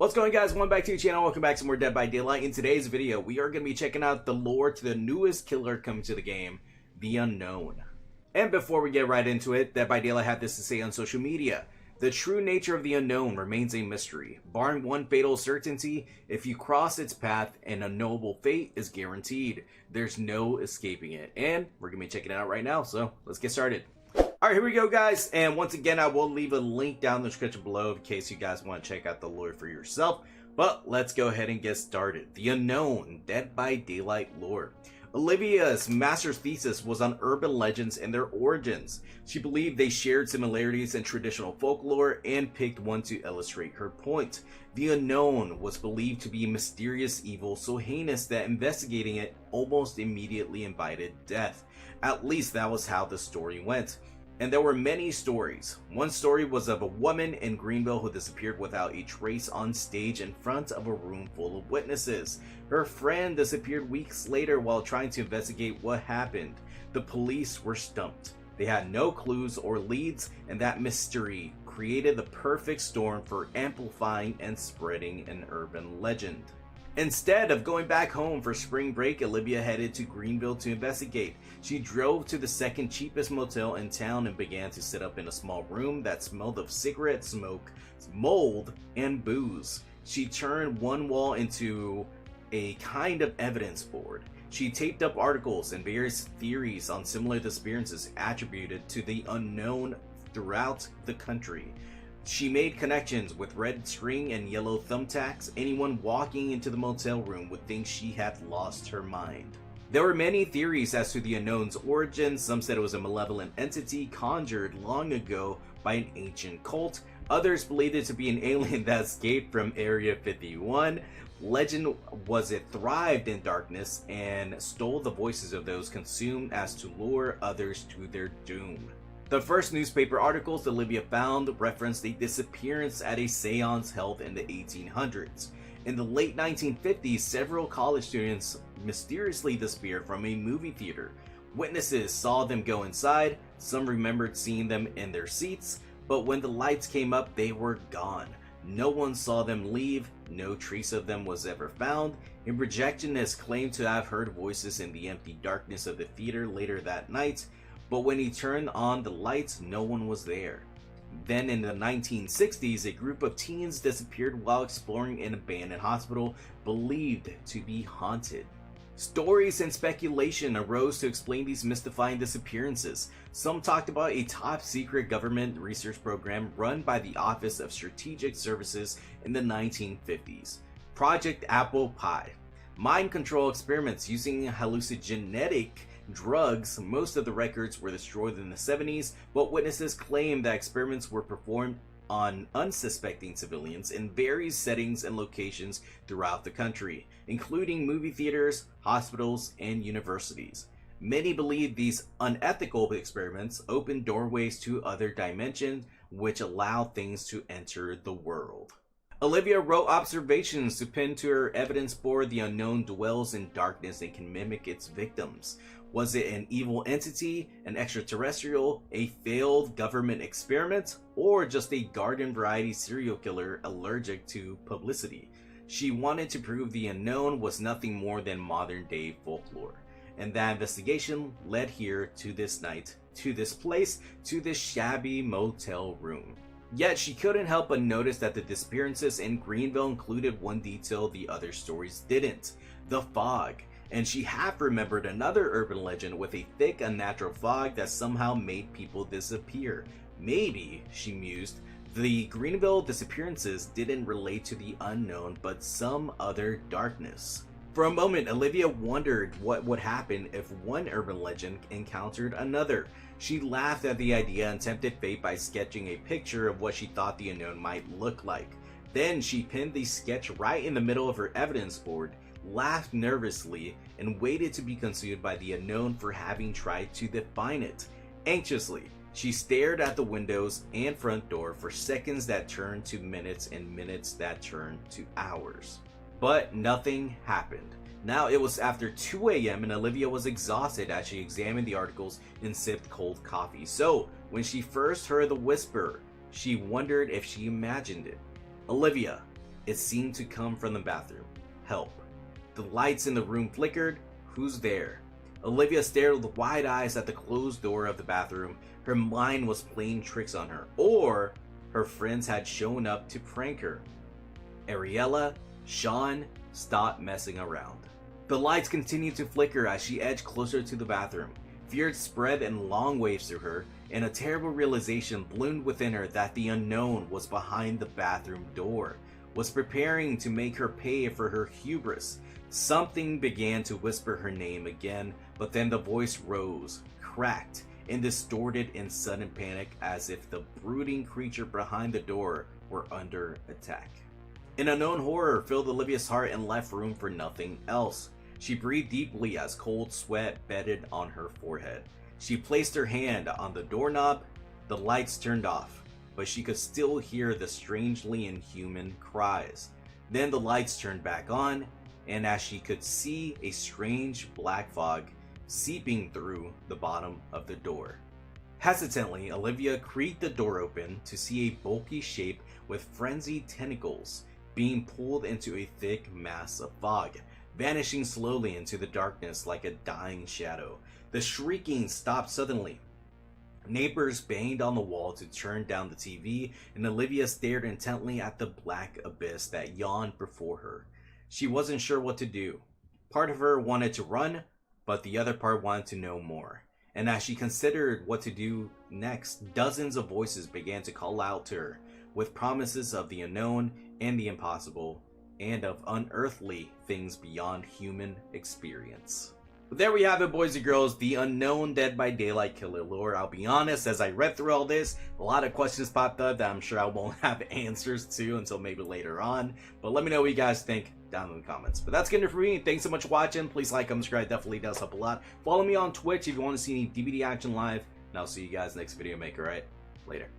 What's going on, guys? Welcome back to the channel. Welcome back to more Dead by Daylight. In today's video, we are going to be checking out the lore to the newest killer coming to the game, the Unknown. And before we get right into it, Dead by Daylight had this to say on social media. The true nature of the Unknown remains a mystery. Barring one fatal certainty, if you cross its path, an unknowable fate is guaranteed. There's no escaping it. And we're going to be checking it out right now, so let's get started. Alright, here we go, guys, and once again, I will leave a link down in the description below in case you guys want to check out the lore for yourself, but let's go ahead and get started. The Unknown, Dead by Daylight lore. Olivia's master's thesis was on urban legends and their origins. She believed they shared similarities in traditional folklore and picked one to illustrate her point. The Unknown was believed to be a mysterious evil so heinous that investigating it almost immediately invited death. At least that was how the story went. And there were many stories. One story was of a woman in Greenville who disappeared without a trace on stage in front of a room full of witnesses. Her friend disappeared weeks later while trying to investigate what happened. The police were stumped. They had no clues or leads, and that mystery created the perfect storm for amplifying and spreading an urban legend. Instead of going back home for spring break, Olivia headed to Greenville to investigate. She drove to the second cheapest motel in town and began to sit up in a small room that smelled of cigarette smoke, mold, and booze. She turned one wall into a kind of evidence board. She taped up articles and various theories on similar disappearances attributed to the unknown throughout the country. She made connections with red string and yellow thumbtacks. Anyone walking into the motel room would think she had lost her mind. There were many theories as to the Unknown's origin. Some said it was a malevolent entity conjured long ago by an ancient cult. Others believed it to be an alien that escaped from Area 51. Legend was it thrived in darkness and stole the voices of those consumed as to lure others to their doom. The first newspaper articles Olivia found referenced a disappearance at a seance held in the 1800s. In the late 1950s, several college students mysteriously disappeared from a movie theater. Witnesses saw them go inside, some remembered seeing them in their seats, but when the lights came up, they were gone. No one saw them leave, no trace of them was ever found. A projectionist claimed to have heard voices in the empty darkness of the theater later that night, but when he turned on the lights, no one was there. Then in the 1960s, a group of teens disappeared while exploring an abandoned hospital believed to be haunted. Stories and speculation arose to explain these mystifying disappearances. Some talked about a top-secret government research program run by the Office of Strategic Services in the 1950s. Project Apple Pie. Mind control experiments using hallucinogenic drugs. Most of the records were destroyed in the 70s, but witnesses claim that experiments were performed on unsuspecting civilians in various settings and locations throughout the country, including movie theaters, hospitals, and universities. Many believe these unethical experiments open doorways to other dimensions, which allow things to enter the world. Olivia wrote observations to pin to her evidence board. The Unknown dwells in darkness and can mimic its victims. Was it an evil entity, an extraterrestrial, a failed government experiment, or just a garden variety serial killer allergic to publicity? She wanted to prove the Unknown was nothing more than modern day folklore. And that investigation led here to this night, to this place, to this shabby motel room. Yet she couldn't help but notice that the disappearances in Greenville included one detail the other stories didn't: the fog. And she half remembered another urban legend with a thick, unnatural fog that somehow made people disappear. Maybe, she mused, the Greenville disappearances didn't relate to the unknown, but some other darkness. For a moment, Olivia wondered what would happen if one urban legend encountered another. She laughed at the idea and tempted fate by sketching a picture of what she thought the Unknown might look like. Then she pinned the sketch right in the middle of her evidence board, laughed nervously, and waited to be consumed by the Unknown for having tried to define it. Anxiously, she stared at the windows and front door for seconds that turned to minutes and minutes that turned to hours. But nothing happened. Now it was after 2 a.m. and Olivia was exhausted as she examined the articles and sipped cold coffee. So, when she first heard the whisper, she wondered if she imagined it. Olivia, It seemed to come from the bathroom. Help. The lights in the room flickered. Who's there? Olivia stared with wide eyes at the closed door of the bathroom. Her mind was playing tricks on her, or her friends had shown up to prank her. Ariella, Sean, stop messing around. The lights continued to flicker as she edged closer to the bathroom. Fear spread in long waves through her, and a terrible realization bloomed within her that the unknown was behind the bathroom door, was preparing to make her pay for her hubris. Something began to whisper her name again, but then the voice rose, cracked, and distorted in sudden panic as if the brooding creature behind the door were under attack. An unknown horror filled Olivia's heart and left room for nothing else. She breathed deeply as cold sweat bedded on her forehead. She placed her hand on the doorknob. The lights turned off, but she could still hear the strangely inhuman cries. Then the lights turned back on, and as she could see a strange black fog seeping through the bottom of the door. Hesitantly, Olivia creaked the door open to see a bulky shape with frenzied tentacles being pulled into a thick mass of fog, vanishing slowly into the darkness like a dying shadow. The shrieking stopped suddenly. Neighbors banged on the wall to turn down the TV, and Olivia stared intently at the black abyss that yawned before her. She wasn't sure what to do. Part of her wanted to run, but the other part wanted to know more. And as she considered what to do next, dozens of voices began to call out to her, with promises of the unknown and the impossible, and of unearthly things beyond human experience. But there we have it, boys and girls, the unknown Dead by Daylight killer lore. I'll be honest, as I read through all this, a lot of questions popped up that I'm sure I won't have answers to until maybe later on. But let me know what you guys think down in the comments. But that's gonna do for me. Thanks so much for watching. Please like, comment, subscribe. Definitely does help a lot. Follow me on Twitch if you want to see any DVD action live. And I'll see you guys next video maker, right? Later.